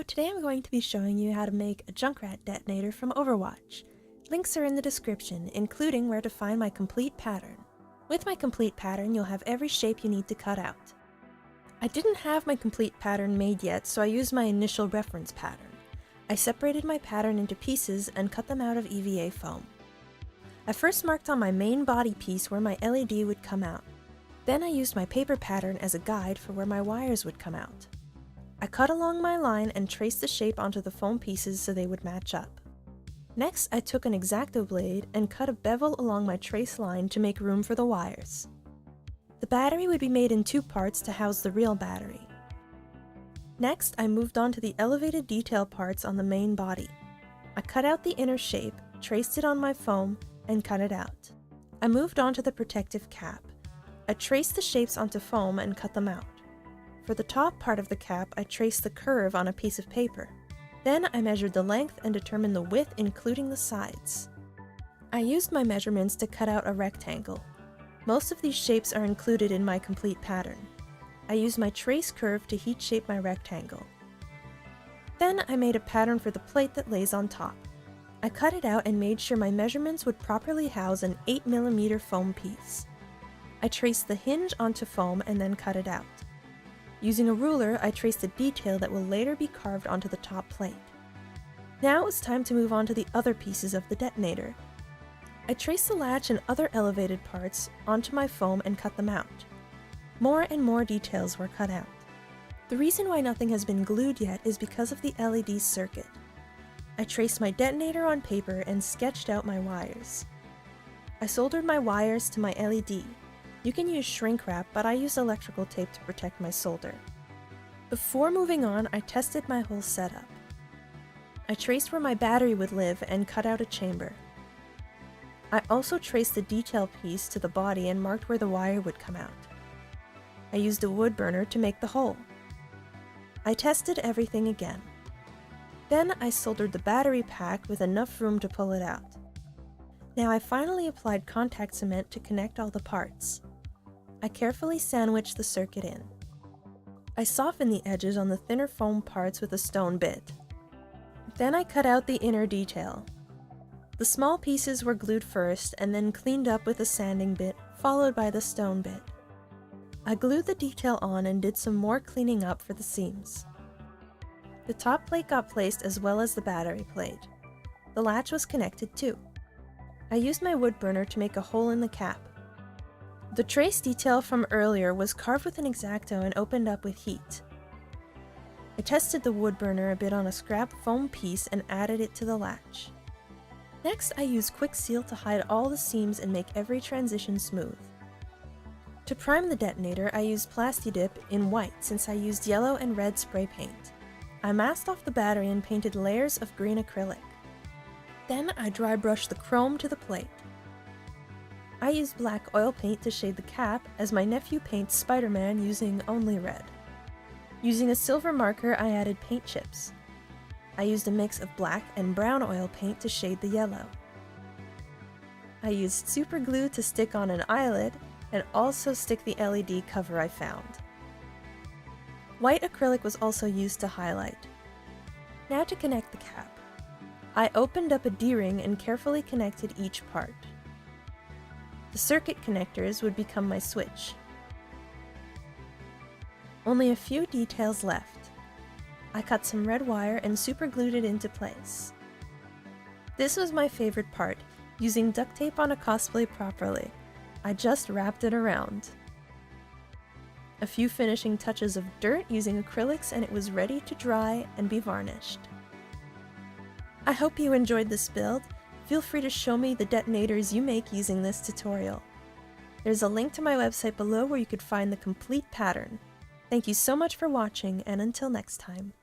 today I'm going to be showing you how to make a Junkrat detonator from Overwatch. Links are in the description, including where to find my complete pattern. With my complete pattern, you'll have every shape you need to cut out. I didn't have my complete pattern made yet, so I used my initial reference pattern. I separated my pattern into pieces and cut them out of EVA foam. I first marked on my main body piece where my LED would come out. Then I used my paper pattern as a guide for where my wires would come out. I cut along my line and traced the shape onto the foam pieces so they would match up. Next, I took an Xacto blade and cut a bevel along my trace line to make room for the wires. The battery would be made in two parts to house the real battery. Next, I moved on to the elevated detail parts on the main body. I cut out the inner shape, traced it on my foam, and cut it out. I moved on to the protective cap. I traced the shapes onto foam and cut them out. For the top part of the cap, I traced the curve on a piece of paper. Then I measured the length and determined the width, including the sides. I used my measurements to cut out a rectangle. Most of these shapes are included in my complete pattern. I used my trace curve to heat shape my rectangle. Then I made a pattern for the plate that lays on top. I cut it out and made sure my measurements would properly house an 8mm foam piece. I traced the hinge onto foam and then cut it out. Using a ruler, I traced a detail that will later be carved onto the top plate. Now it's time to move on to the other pieces of the detonator. I traced the latch and other elevated parts onto my foam and cut them out. More and more details were cut out. The reason why nothing has been glued yet is because of the LED circuit. I traced my detonator on paper and sketched out my wires. I soldered my wires to my LED. You can use shrink wrap, but I used electrical tape to protect my solder. Before moving on, I tested my whole setup. I traced where my battery would live and cut out a chamber. I also traced the detail piece to the body and marked where the wire would come out. I used a wood burner to make the hole. I tested everything again. Then I soldered the battery pack with enough room to pull it out. Now I finally applied contact cement to connect all the parts. I carefully sandwiched the circuit in. I softened the edges on the thinner foam parts with a stone bit. Then I cut out the inner detail. The small pieces were glued first and then cleaned up with a sanding bit, followed by the stone bit. I glued the detail on and did some more cleaning up for the seams. The top plate got placed as well as the battery plate. The latch was connected too. I used my wood burner to make a hole in the cap. The trace detail from earlier was carved with an Xacto and opened up with heat. I tested the wood burner a bit on a scrap foam piece and added it to the latch. Next, I used quick seal to hide all the seams and make every transition smooth. To prime the detonator, I used Plastidip in white since I used yellow and red spray paint. I masked off the battery and painted layers of green acrylic. Then I dry brushed the chrome to the plate. I used black oil paint to shade the cap, as my nephew paints Spider-Man using only red. Using a silver marker, I added paint chips. I used a mix of black and brown oil paint to shade the yellow. I used Superglue to stick on an eyelid, and also stick the LED cover I found. White acrylic was also used to highlight. Now to connect the cap. I opened up a D-ring and carefully connected each part. The circuit connectors would become my switch. Only a few details left. I cut some red wire and superglued it into place. This was my favorite part, using duct tape on a cosplay properly. I just wrapped it around. A few finishing touches of dirt using acrylics and it was ready to dry and be varnished. I hope you enjoyed this build. Feel free to show me the detonators you make using this tutorial. There's a link to my website below where you could find the complete pattern. Thank you so much for watching, and until next time.